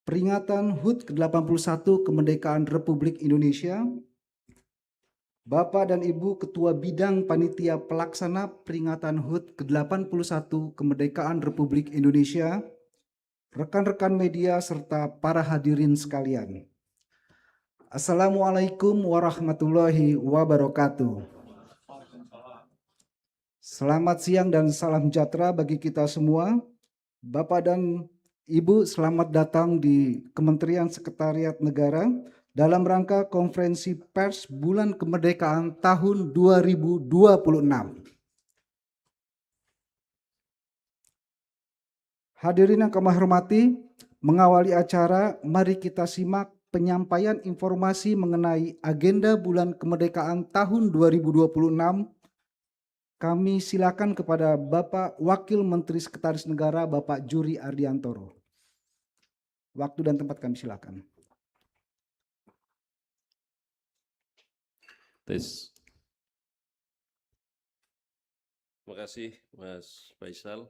peringatan HUT ke-81 Kemerdekaan Republik Indonesia, Bapak dan Ibu Ketua Bidang Panitia Pelaksana peringatan HUT ke-81 Kemerdekaan Republik Indonesia, rekan-rekan media serta para hadirin sekalian. Assalamualaikum warahmatullahi wabarakatuh. Selamat siang dan salam sejahtera bagi kita semua. Bapak dan Ibu, selamat datang di Kementerian Sekretariat Negara dalam rangka konferensi pers Bulan Kemerdekaan tahun 2026. Hadirin yang kami hormati, mengawali acara, mari kita simak penyampaian informasi mengenai agenda Bulan Kemerdekaan tahun 2026. Kami silakan kepada Bapak Wakil Menteri Sekretaris Negara, Bapak Juri Ardiantoro. Waktu dan tempat kami silakan. Tes. Terima kasih Mas Faisal.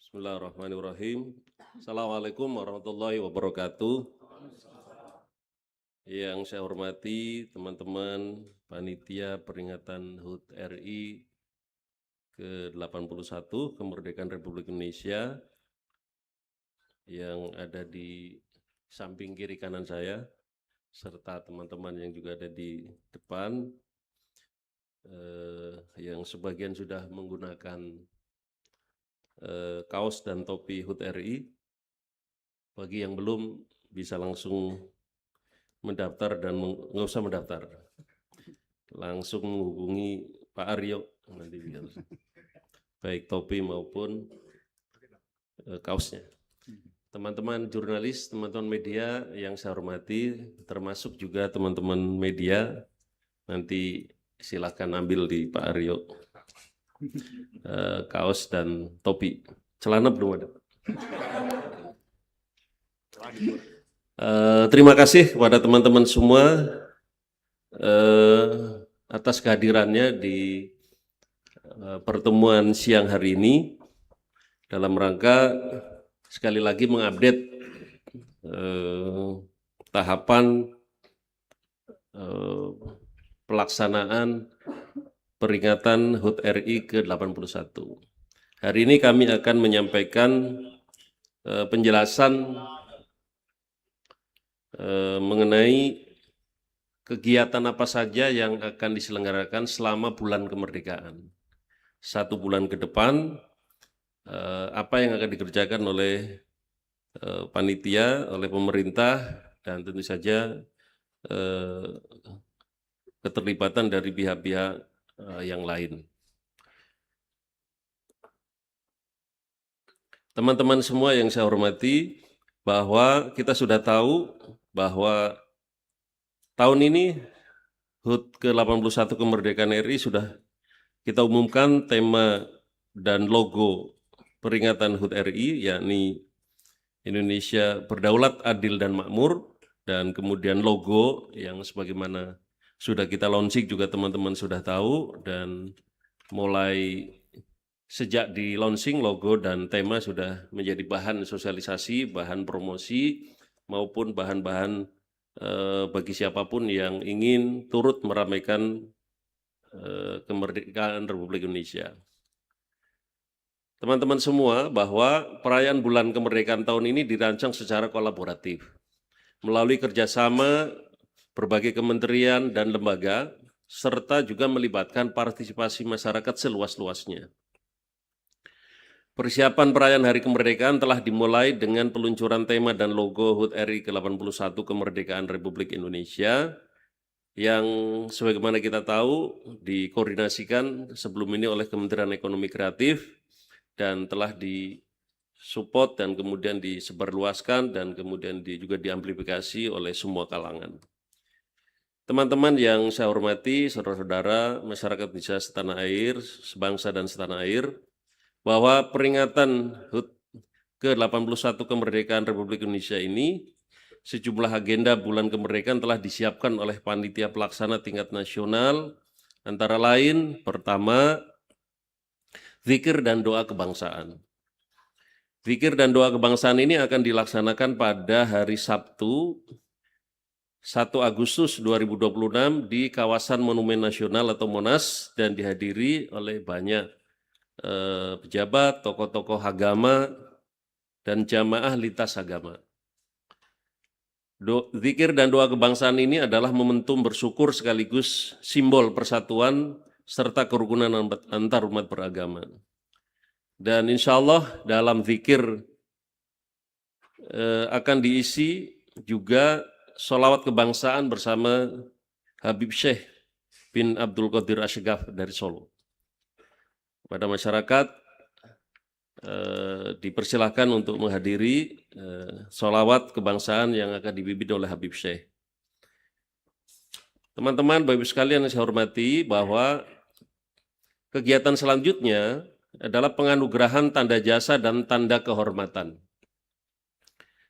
Bismillahirrahmanirrahim. Assalamualaikum warahmatullahi wabarakatuh. Yang saya hormati teman-teman panitia peringatan HUT RI ke-81 Kemerdekaan Republik Indonesia yang ada di samping kiri kanan saya, serta teman-teman yang juga ada di depan, yang sebagian sudah menggunakan kaos dan topi HUT RI. Bagi yang belum, bisa langsung mendaftar dan nggak usah mendaftar, langsung menghubungi Pak Aryo nanti biar baik topi maupun kaosnya. Teman-teman jurnalis, teman-teman media yang saya hormati, termasuk juga teman-teman media, nanti silakan ambil di Pak Aryo kaos dan topi. Celana belum ada. Terima kasih kepada teman-teman semua atas kehadirannya di pertemuan siang hari ini dalam rangka sekali lagi mengupdate tahapan pelaksanaan peringatan HUT RI ke-81. Hari ini kami akan menyampaikan penjelasan mengenai kegiatan apa saja yang akan diselenggarakan selama bulan kemerdekaan. 1 bulan ke depan, apa yang akan dikerjakan oleh panitia, oleh pemerintah, dan tentu saja keterlibatan dari pihak-pihak yang lain. Teman-teman semua yang saya hormati, bahwa kita sudah tahu bahwa tahun ini HUT ke-81 Kemerdekaan RI sudah kita umumkan tema dan logo peringatan HUT RI, yakni Indonesia Berdaulat, Adil, dan Makmur, dan kemudian logo yang sebagaimana sudah kita launching juga teman-teman sudah tahu, dan mulai sejak di launching logo dan tema sudah menjadi bahan sosialisasi, bahan promosi, maupun bahan-bahan bagi siapapun yang ingin turut meramaikan kemerdekaan Republik Indonesia. Teman-teman semua, bahwa perayaan bulan kemerdekaan tahun ini dirancang secara kolaboratif melalui kerjasama berbagai kementerian dan lembaga, serta juga melibatkan partisipasi masyarakat seluas-luasnya. Persiapan perayaan Hari Kemerdekaan telah dimulai dengan peluncuran tema dan logo HUT RI ke-81 Kemerdekaan Republik Indonesia, yang sebagaimana kita tahu dikoordinasikan sebelum ini oleh Kementerian Ekonomi Kreatif dan telah disupport dan kemudian disebarluaskan dan kemudian juga diamplifikasi oleh semua kalangan. Teman-teman yang saya hormati, saudara-saudara, masyarakat Indonesia setanah air, sebangsa dan setanah air, bahwa peringatan HUT ke-81 Kemerdekaan Republik Indonesia ini, sejumlah agenda bulan kemerdekaan telah disiapkan oleh panitia pelaksana tingkat nasional, antara lain, pertama, zikir dan doa kebangsaan. Zikir dan doa kebangsaan ini akan dilaksanakan pada hari Sabtu 1 Agustus 2026 di kawasan Monumen Nasional atau Monas dan dihadiri oleh banyak pejabat, tokoh-tokoh agama, dan jamaah lintas agama. Zikir dan doa kebangsaan ini adalah momentum bersyukur sekaligus simbol persatuan serta kerukunan antar umat beragama. Dan insya Allah dalam zikir akan diisi juga sholawat kebangsaan bersama Habib Syekh bin Abdul Qadir Asygaf dari Solo. Pada masyarakat dipersilahkan untuk menghadiri sholawat kebangsaan yang akan dipimpin oleh Habib Syekh. Teman-teman, Bapak Ibu sekalian yang saya hormati, bahwa kegiatan selanjutnya adalah penganugerahan tanda jasa dan tanda kehormatan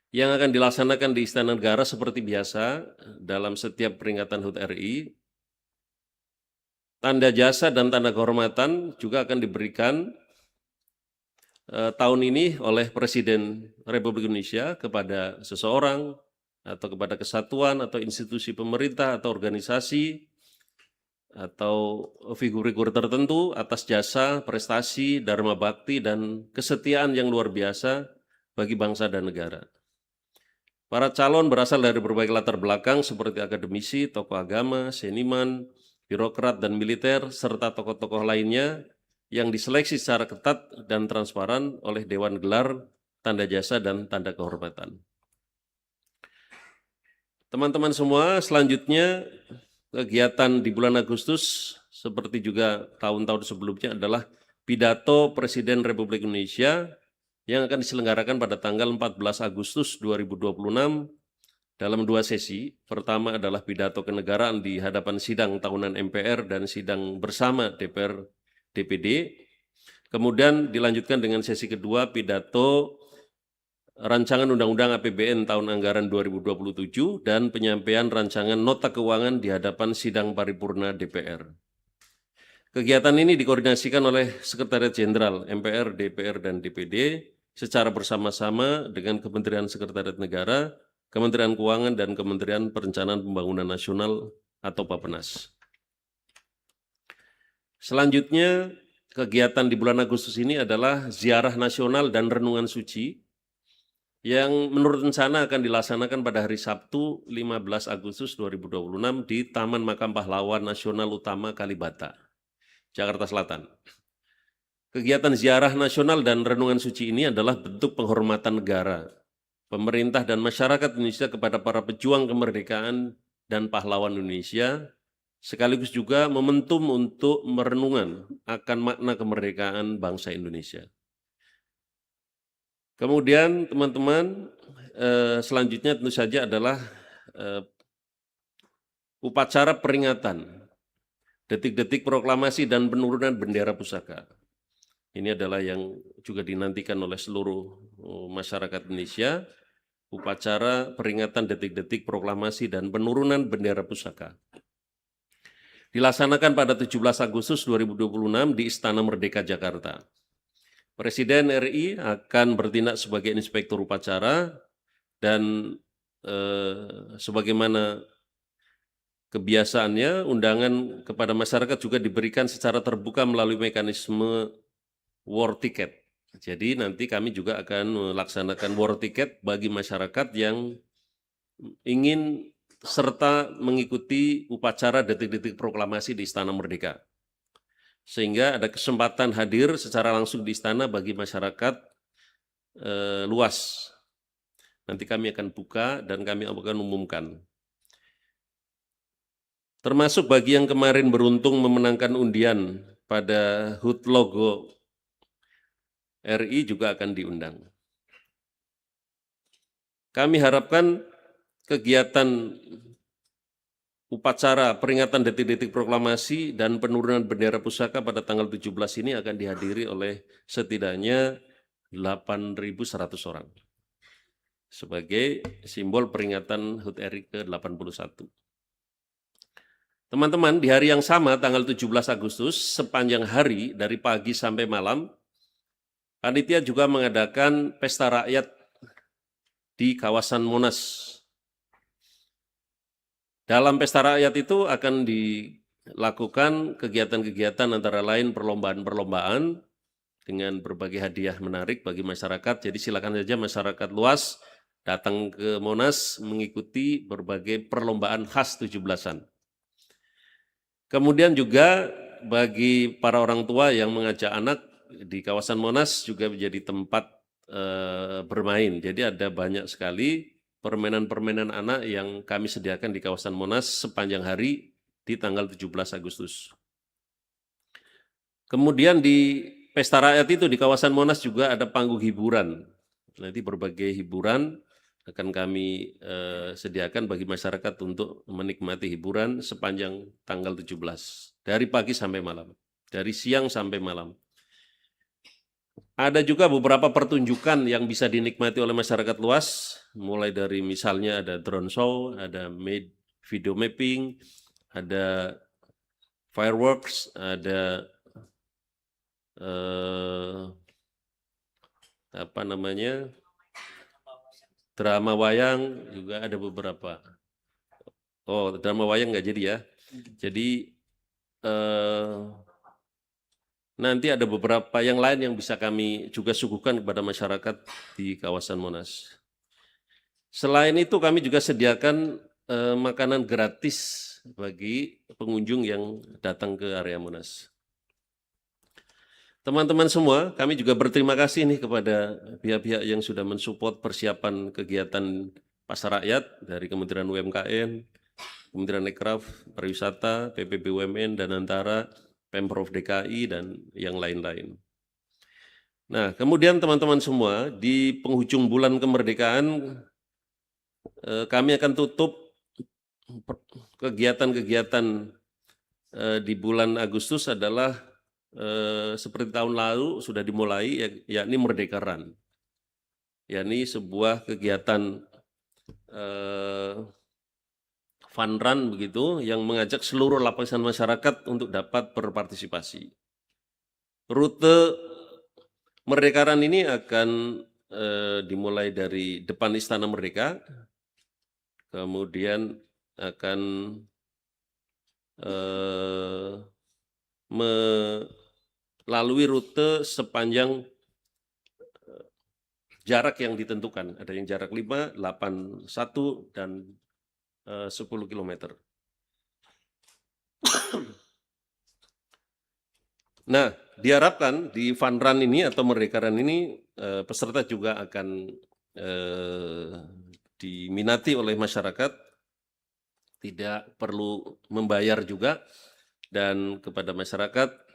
yang akan dilaksanakan di Istana Negara seperti biasa dalam setiap peringatan HUT RI. Tanda jasa dan tanda kehormatan juga akan diberikan tahun ini oleh Presiden Republik Indonesia kepada seseorang atau kepada kesatuan atau institusi pemerintah atau organisasi atau figur-figur tertentu atas jasa, prestasi, dharma bakti, dan kesetiaan yang luar biasa bagi bangsa dan negara. Para calon berasal dari berbagai latar belakang seperti akademisi, tokoh agama, seniman, birokrat, dan militer, serta tokoh-tokoh lainnya yang diseleksi secara ketat dan transparan oleh Dewan Gelar, Tanda Jasa, dan Tanda Kehormatan. Teman-teman semua, selanjutnya kegiatan di bulan Agustus seperti juga tahun-tahun sebelumnya adalah pidato Presiden Republik Indonesia yang akan diselenggarakan pada tanggal 14 Agustus 2026 dalam 2 sesi. Pertama adalah pidato kenegaraan di hadapan sidang tahunan MPR dan sidang bersama DPR DPD. Kemudian dilanjutkan dengan sesi kedua pidato rancangan Undang-Undang APBN tahun anggaran 2027 dan penyampaian rancangan nota keuangan di hadapan sidang paripurna DPR. Kegiatan ini dikoordinasikan oleh Sekretariat Jenderal MPR, DPR, dan DPD secara bersama-sama dengan Kementerian Sekretariat Negara, Kementerian Keuangan, dan Kementerian Perencanaan Pembangunan Nasional atau Bappenas. Selanjutnya, kegiatan di bulan Agustus ini adalah ziarah nasional dan renungan suci yang menurut rencana akan dilaksanakan pada hari Sabtu 15 Agustus 2026 di Taman Makam Pahlawan Nasional Utama Kalibata, Jakarta Selatan. Kegiatan ziarah nasional dan renungan suci ini adalah bentuk penghormatan negara, pemerintah, dan masyarakat Indonesia kepada para pejuang kemerdekaan dan pahlawan Indonesia, sekaligus juga momentum untuk merenungan akan makna kemerdekaan bangsa Indonesia. Kemudian teman-teman, selanjutnya tentu saja adalah upacara peringatan detik-detik proklamasi dan penurunan bendera pusaka. Ini adalah yang juga dinantikan oleh seluruh masyarakat Indonesia, upacara peringatan detik-detik proklamasi dan penurunan bendera pusaka. Dilaksanakan pada 17 Agustus 2026 di Istana Merdeka, Jakarta. Presiden RI akan bertindak sebagai inspektur upacara dan sebagaimana kebiasaannya, undangan kepada masyarakat juga diberikan secara terbuka melalui mekanisme war ticket. Jadi nanti kami juga akan melaksanakan war ticket bagi masyarakat yang ingin serta mengikuti upacara detik-detik proklamasi di Istana Merdeka. Sehingga ada kesempatan hadir secara langsung di istana bagi masyarakat luas. Nanti kami akan buka dan kami akan umumkan. Termasuk bagi yang kemarin beruntung memenangkan undian pada HUT logo RI juga akan diundang. Kami harapkan kegiatan upacara peringatan detik-detik proklamasi dan penurunan bendera pusaka pada tanggal 17 ini akan dihadiri oleh setidaknya 8.100 orang sebagai simbol peringatan HUT RI ke-81. Teman-teman, di hari yang sama tanggal 17 Agustus sepanjang hari dari pagi sampai malam Panitia juga mengadakan pesta rakyat di kawasan Monas. Dalam pesta rakyat itu akan dilakukan kegiatan-kegiatan antara lain perlombaan-perlombaan dengan berbagai hadiah menarik bagi masyarakat. Jadi silakan saja masyarakat luas datang ke Monas mengikuti berbagai perlombaan khas 17-an. Kemudian juga bagi para orang tua yang mengajak anak di kawasan Monas juga menjadi tempat bermain. Jadi ada banyak sekali permainan-permainan anak yang kami sediakan di kawasan Monas sepanjang hari di tanggal 17 Agustus. Kemudian di pesta rakyat itu di kawasan Monas juga ada panggung hiburan. Nanti berbagai hiburan akan kami sediakan bagi masyarakat untuk menikmati hiburan sepanjang tanggal 17, dari pagi sampai malam, dari siang sampai malam. Ada juga beberapa pertunjukan yang bisa dinikmati oleh masyarakat luas, mulai dari misalnya ada drone show, ada video mapping, ada fireworks, ada drama wayang, juga ada beberapa. Oh, drama wayang nggak jadi ya. Jadi nanti ada beberapa yang lain yang bisa kami juga suguhkan kepada masyarakat di kawasan Monas. Selain itu kami juga sediakan makanan gratis bagi pengunjung yang datang ke area Monas. Teman-teman semua, kami juga berterima kasih nih kepada pihak-pihak yang sudah mensupport persiapan kegiatan pasar rakyat dari Kementerian UMKM, Kementerian Ekraf, Pariwisata, PP BUMN, dan Antara, Pemprov DKI, dan yang lain-lain. Nah, kemudian teman-teman semua, di penghujung bulan kemerdekaan, kami akan tutup kegiatan-kegiatan di bulan Agustus adalah seperti tahun lalu sudah dimulai, yakni Merdeka Run, yakni sebuah kegiatan fun run begitu yang mengajak seluruh lapisan masyarakat untuk dapat berpartisipasi. Rute Merdeka Run ini akan dimulai dari depan Istana Merdeka, kemudian akan melalui rute sepanjang jarak yang ditentukan. Ada yang jarak 5, 8, 1, dan 10 km. Nah, diharapkan di Fun Run ini atau Merdeka Run ini peserta juga akan diminati oleh masyarakat, tidak perlu membayar juga, dan kepada masyarakat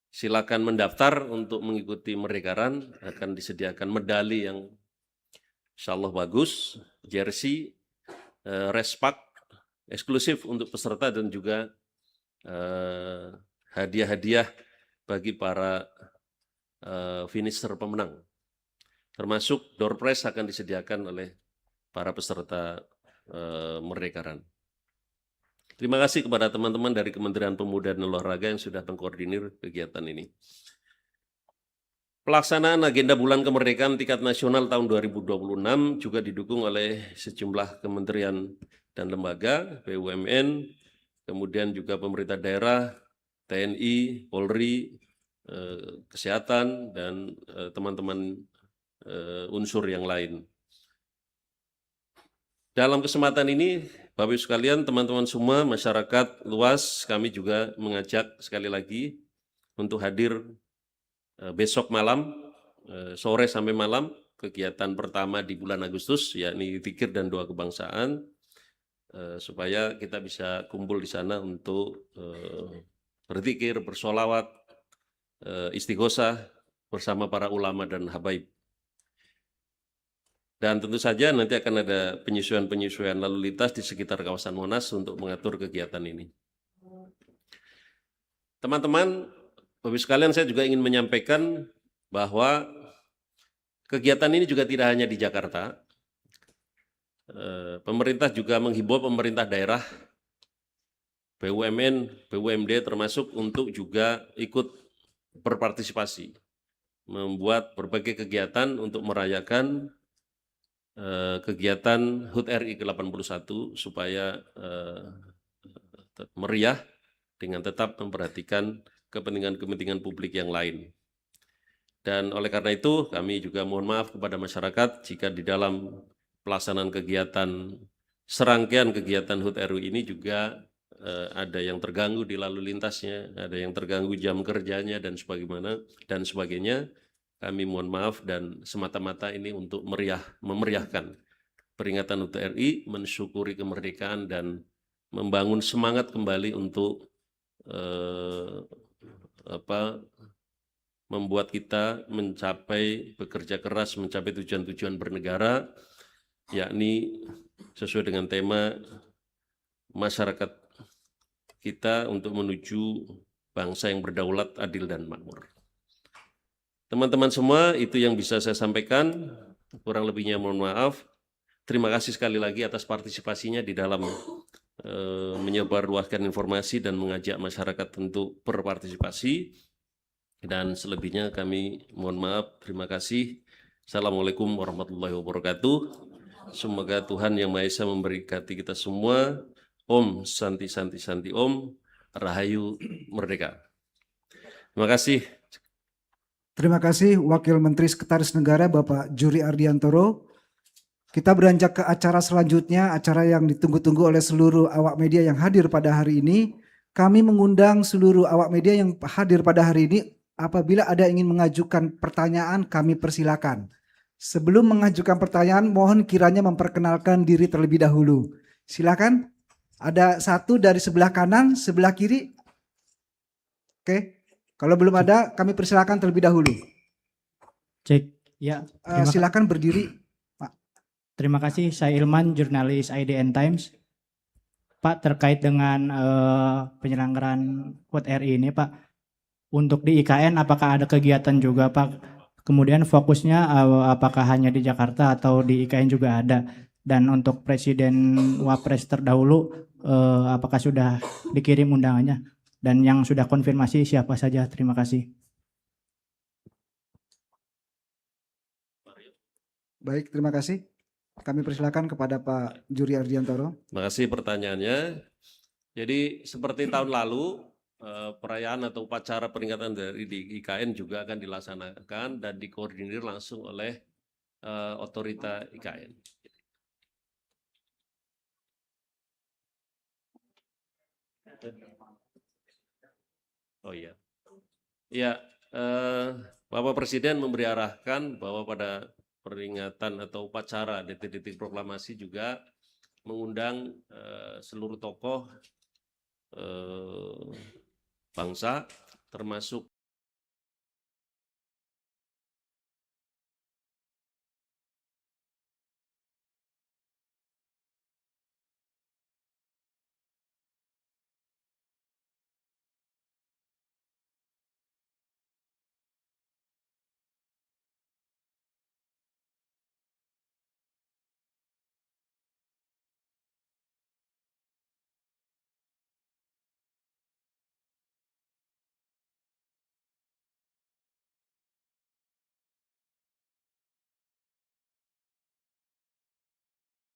silakan mendaftar untuk mengikuti Merdeka Run, akan disediakan medali yang insya Allah bagus, jersey, respak eksklusif untuk peserta, dan juga hadiah-hadiah bagi para finisher pemenang. Termasuk door prize akan disediakan oleh para peserta Merdeka Run. Terima kasih kepada teman-teman dari Kementerian Pemuda dan Olahraga yang sudah mengkoordinir kegiatan ini. Pelaksanaan agenda Bulan Kemerdekaan tingkat nasional tahun 2026 juga didukung oleh sejumlah kementerian dan lembaga, BUMN, kemudian juga pemerintah daerah, TNI, Polri, Kesehatan, dan teman-teman unsur yang lain. Dalam kesempatan ini, Bapak Ibu sekalian, teman-teman semua, masyarakat luas, kami juga mengajak sekali lagi untuk hadir besok malam, sore sampai malam, kegiatan pertama di bulan Agustus, yakni zikir dan doa kebangsaan, supaya kita bisa kumpul di sana untuk berzikir, bersolawat, istighosah bersama para ulama dan habaib. Dan tentu saja nanti akan ada penyesuaian-penyesuaian lalu lintas di sekitar kawasan Monas untuk mengatur kegiatan ini. Teman-teman, Bapak-Ibu sekalian, saya juga ingin menyampaikan bahwa kegiatan ini juga tidak hanya di Jakarta. Pemerintah juga menghimbau pemerintah daerah, BUMN, BUMD termasuk untuk juga ikut berpartisipasi. membuat berbagai kegiatan untuk merayakan kegiatan HUT RI ke-81 supaya meriah dengan tetap memperhatikan kepentingan-kepentingan publik yang lain. Dan oleh karena itu kami juga mohon maaf kepada masyarakat jika di dalam pelaksanaan kegiatan serangkaian kegiatan HUT RI ini juga ada yang terganggu di lalu lintasnya, ada yang terganggu jam kerjanya dan sebagainya. Kami mohon maaf dan semata-mata ini untuk memeriahkan peringatan HUT RI, mensyukuri kemerdekaan dan membangun semangat kembali untuk membuat kita bekerja keras mencapai tujuan-tujuan bernegara, yakni sesuai dengan tema masyarakat kita untuk menuju bangsa yang berdaulat, adil, dan makmur. Teman-teman semua, itu yang bisa saya sampaikan. Kurang lebihnya mohon maaf. Terima kasih sekali lagi atas partisipasinya di dalam menyebarluaskan informasi dan mengajak masyarakat untuk berpartisipasi. Dan selebihnya kami mohon maaf, terima kasih. Assalamualaikum warahmatullahi wabarakatuh. Semoga Tuhan Yang Maha Esa memberkati kita semua. Om Santi Santi Santi Om, Rahayu Merdeka. Terima kasih. Terima kasih Wakil Menteri Sekretaris Negara Bapak Juri Ardiantoro. Kita beranjak ke acara selanjutnya, acara yang ditunggu-tunggu oleh seluruh awak media yang hadir pada hari ini. Kami mengundang seluruh awak media yang hadir pada hari ini. Apabila ada ingin mengajukan pertanyaan, kami persilakan. Sebelum mengajukan pertanyaan, mohon kiranya memperkenalkan diri terlebih dahulu. Silakan. Ada satu dari sebelah kanan, sebelah kiri. Oke. Kalau belum ada, kami persilakan terlebih dahulu. Cek, ya. Silakan berdiri, Pak. Terima kasih, saya Ilman, jurnalis IDN Times. Pak, terkait dengan penyelenggaraan HUT RI ini, Pak, untuk di IKN apakah ada kegiatan juga, Pak? Kemudian fokusnya apakah hanya di Jakarta atau di IKN juga ada? Dan untuk Presiden Wapres terdahulu, apakah sudah dikirim undangannya? Dan yang sudah konfirmasi siapa saja? Terima kasih. Baik, terima kasih. Kami persilakan kepada Pak Juri Ardiantoro. Terima kasih pertanyaannya. Jadi seperti tahun lalu, perayaan atau upacara peringatan dari di IKN juga akan dilaksanakan dan dikoordinir langsung oleh otorita IKN. Oh iya, ya Bapak Presiden memberi arahkan bahwa pada peringatan atau upacara detik-detik proklamasi juga mengundang seluruh tokoh bangsa, termasuk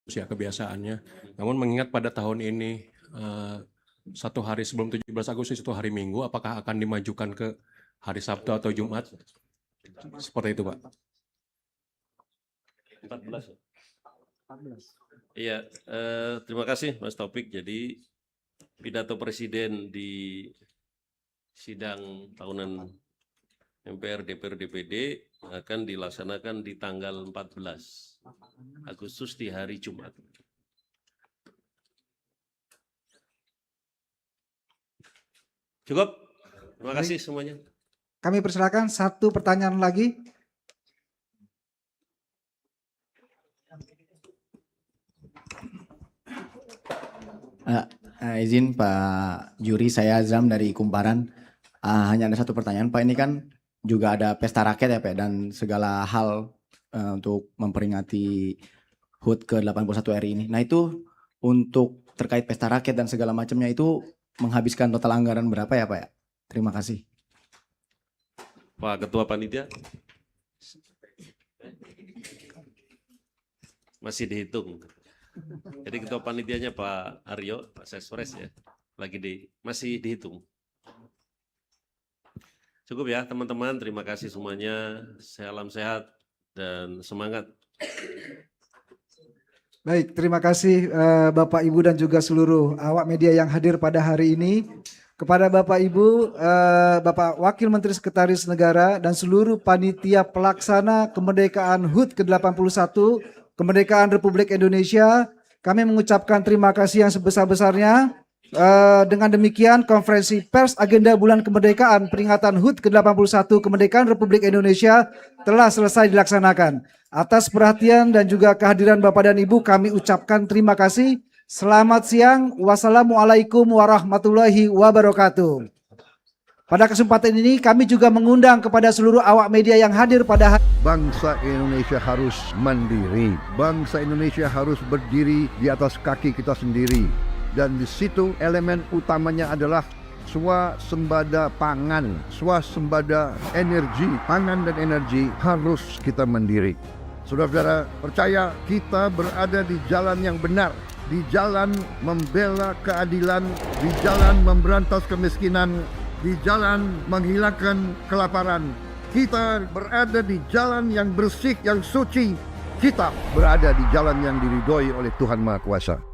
usia kebiasaannya. Namun mengingat pada tahun ini satu hari sebelum 17 Agustus itu hari Minggu, apakah akan dimajukan ke hari Sabtu atau Jumat? Seperti itu, Pak. 14. Iya, terima kasih Mas Taufik. Jadi pidato Presiden di sidang tahunan MPR, DPR, DPD akan dilaksanakan di tanggal 14 Agustus di hari Jumat. Cukup? Terima kasih semuanya. Kami persilakan satu pertanyaan lagi. Izin Pak Juri, saya Azam dari Kumparan. Hanya ada satu pertanyaan, Pak. Ini kan juga ada pesta rakyat ya, Pak, dan segala hal untuk memperingati HUT ke-81 RI ini. Nah, itu untuk terkait pesta rakyat dan segala macamnya itu menghabiskan total anggaran berapa ya, Pak? Terima kasih. Pak Ketua Panitia. Masih dihitung. Jadi ketua panitianya Pak Aryo, Pak Sespres ya, masih dihitung. Cukup ya teman-teman, terima kasih semuanya. Salam sehat dan semangat. Baik, terima kasih Bapak Ibu dan juga seluruh awak media yang hadir pada hari ini. Kepada Bapak Ibu, Bapak Wakil Menteri Sekretaris Negara dan seluruh panitia pelaksana kemerdekaan HUT ke-81, kemerdekaan Republik Indonesia, kami mengucapkan terima kasih yang sebesar-besarnya. Dengan demikian, konferensi pers agenda bulan kemerdekaan peringatan HUT ke-81 kemerdekaan Republik Indonesia telah selesai dilaksanakan. Atas perhatian dan juga kehadiran Bapak dan Ibu kami ucapkan terima kasih. Selamat siang. Wassalamualaikum warahmatullahi wabarakatuh. Pada kesempatan ini kami juga mengundang kepada seluruh awak media yang hadir pada hari Bangsa Indonesia harus mandiri. Bangsa Indonesia harus berdiri di atas kaki kita sendiri. Dan di situ elemen utamanya adalah swasembada pangan, swasembada energi. Pangan dan energi harus kita mandiri. Saudara-saudara, percaya kita berada di jalan yang benar, di jalan membela keadilan, di jalan memberantas kemiskinan, di jalan menghilangkan kelaparan. Kita berada di jalan yang bersih, yang suci. Kita berada di jalan yang diridhoi oleh Tuhan Maha Kuasa.